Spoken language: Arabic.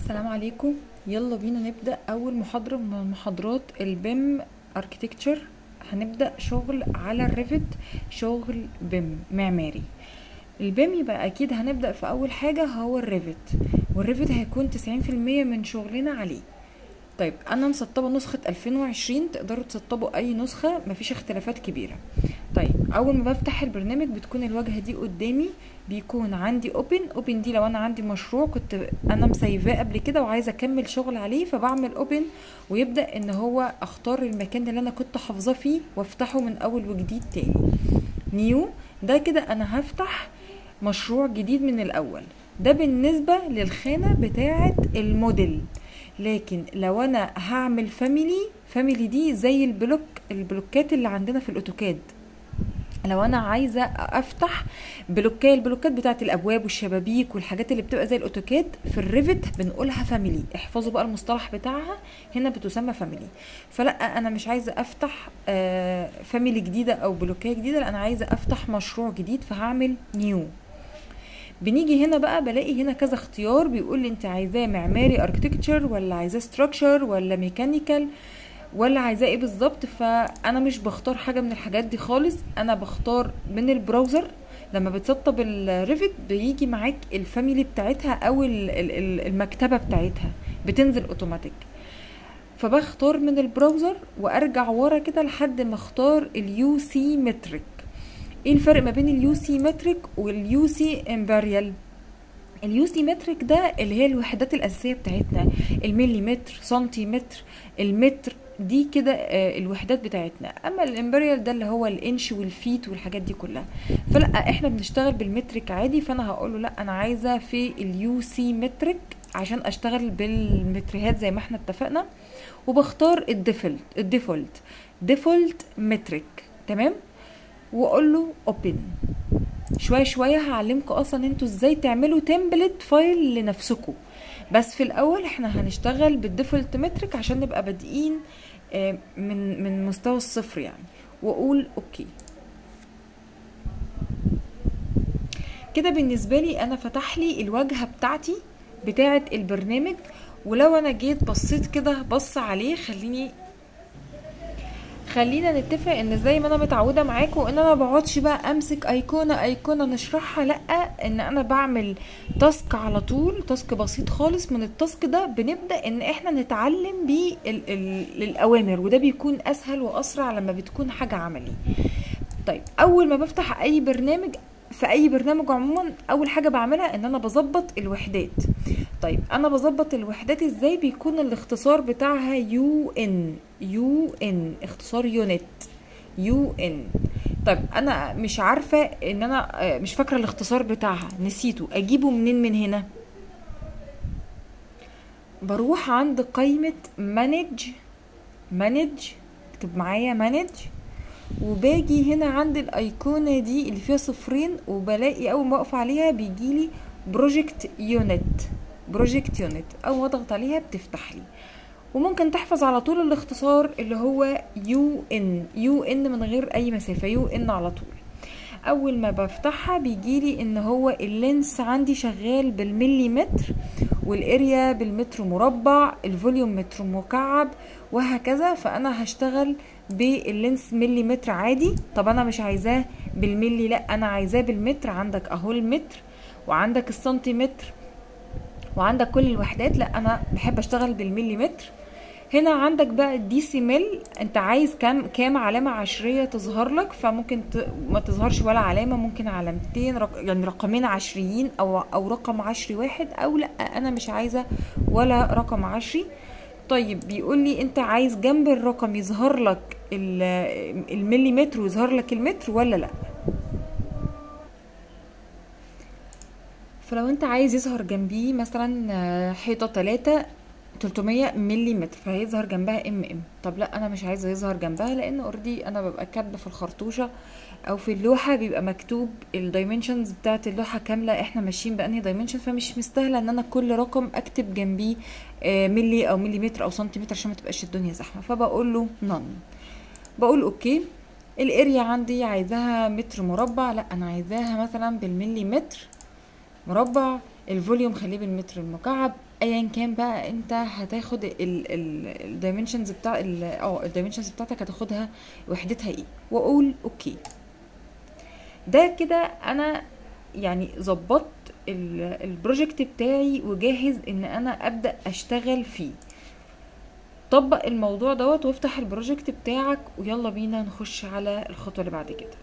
السلام عليكم. يلا بينا نبدأ أول محاضرة من محاضرات البيم اركيتكتشر. هنبدأ شغل على الريفت، شغل بيم معماري. البيم يبقى أكيد هنبدأ في أول حاجة هو الريفت، والريفت هيكون 90% من شغلنا عليه. طيب أنا مسطبة نسخة 2020، تقدروا تسطبوا أي نسخة، مفيش اختلافات كبيرة. طيب اول ما بفتح البرنامج بتكون الواجهه دي قدامي، بيكون عندي اوبن دي لو انا عندي مشروع كنت انا مسيفاه قبل كده وعايزه اكمل شغل عليه، فبعمل اوبن ويبدا ان هو اختار المكان اللي انا كنت حافظاه فيه وافتحه من اول وجديد تاني. نيو ده كده انا هفتح مشروع جديد من الاول، ده بالنسبه للخانه بتاعه الموديل. لكن لو انا هعمل فاميلي دي زي البلوكات اللي عندنا في الاوتوكاد. لو انا عايزه افتح البلوكات بتاعه الابواب والشبابيك والحاجات اللي بتبقى زي الاوتوكاد، في الريفت بنقولها فاميلي. احفظوا بقى المصطلح بتاعها، هنا بتسمى فاميلي. فلا انا مش عايزه افتح فاميلي جديده او بلوكيه جديده، لا انا عايزه افتح مشروع جديد فهعمل نيو. بنيجي هنا بقى بلاقي هنا كذا اختيار، بيقول لي انت عايزاه معماري اركتكتشر ولا عايزاه ستراكشر ولا ميكانيكال ولا عايزاه ايه بالظبط. فانا مش بختار حاجه من الحاجات دي خالص، انا بختار من البراوزر. لما بتسطب الريفت بيجي معاك الفاميلي بتاعتها او المكتبه بتاعتها بتنزل اوتوماتيك، فبختار من البراوزر وارجع ورا كده لحد ما اختار اليو سي متريك. ايه الفرق ما بين اليو سي متريك واليو سي امبريال؟ اليو سي متريك ده اللي هي الوحدات الاساسيه بتاعتنا، المليمتر، سنتيمتر، المتر، دي كده الوحدات بتاعتنا. اما الامبريال ده اللي هو الانش والفيت والحاجات دي كلها. فلا احنا بنشتغل بالمترك عادي، فانا هقول له لا انا عايزه في اليو سي مترك عشان اشتغل بالمتريات زي ما احنا اتفقنا، وبختار ديفولت مترك. تمام، واقول له اوبن. شويه هعلمكم اصلا انتوا ازاي تعملوا تمبلت فايل لنفسكم، بس في الاول احنا هنشتغل بالديفولت مترك عشان نبقى بادئين من مستوى الصفر يعني. واقول اوكي. كده بالنسبه لي انا فتح لي الواجهه بتاعتي بتاعه البرنامج. ولو انا جيت بصيت كده بص عليه، خلينا نتفق ان زي ما انا متعوده معاكم ان انا بقعدش بقى امسك ايقونه نشرحها، لا ان انا بعمل تاسك على طول، تاسك بسيط خالص. من التاسك ده بنبدا ان احنا نتعلم بيه الاوامر، وده بيكون اسهل واسرع لما بتكون حاجه عملي. طيب اول ما بفتح اي برنامج، في اي برنامج عموما، اول حاجه بعملها ان انا بظبط الوحدات. طيب انا بظبط الوحدات ازاي؟ بيكون الاختصار بتاعها يو ان، اختصار يونت، يو ان. طيب انا مش عارفه ان انا مش فاكره الاختصار بتاعها، نسيته. اجيبه منين؟ من هنا بروح عند قائمه مانج، اكتب معايا مانج، وباجي هنا عند الايقونه دي اللي فيها صفرين، وبلاقي اول ما اقف عليها بيجيلي بروجكت يونت. اول ما اضغط عليها بتفتح لي، وممكن تحفظ على طول الاختصار اللي هو يو ان من غير اي مسافه، يو ان على طول. اول ما بفتحها بيجيلي ان هو اللينس عندي شغال بالمليمتر، والاريا بالمتر مربع، الفوليوم متر مكعب، وهكذا. فانا هشتغل باللينس مليمتر عادي. طب انا مش عايزاه بالملي، لا انا عايزاه بالمتر. عندك اهو المتر، وعندك السنتيمتر، وعندك كل الوحدات. لا انا بحب اشتغل بالمليمتر. هنا عندك بقى الديسيمال، انت عايز كام علامه عشريه تظهر لك، فممكن ما تظهرش ولا علامه، ممكن علامتين يعني رقمين عشريين او رقم عشري واحد، او لا انا مش عايزه ولا رقم عشري. طيب بيقول لي انت عايز جنب الرقم يظهر لك المليمتر ويظهر لك المتر ولا لا. فلو انت عايز يظهر جنبيه مثلا حيطه 300 مليمتر، فهيظهر جنبها ام. طب لا انا مش عايزه يظهر جنبها، لان اوريدي انا ببقى كاتبه في الخرطوشه او في اللوحه بيبقى مكتوب الدايمنشنز بتاعت اللوحه كامله، احنا ماشيين بانهي دايمنشن، فمش مستاهله ان انا كل رقم اكتب جنبيه ملي او مليمتر او سنتيمتر عشان ما تبقاش الدنيا زحمه. فبقول له نون، بقول اوكي. الاريا عندي عايزاها متر مربع، لا انا عايزاها مثلا بالمليمتر مربع. الفوليوم خليه بالمتر المكعب، ايا كان بقى انت هتاخد الدايمنشنز بتاع الدايمنشنز بتاعتك هتاخدها وحدتها ايه، واقول اوكي. ده كده انا يعني ظبطت البروجكت بتاعي وجاهز ان انا ابدا اشتغل فيه. طبق الموضوع دوت وافتح البروجكت بتاعك، ويلا بينا نخش على الخطوه اللي بعد كده.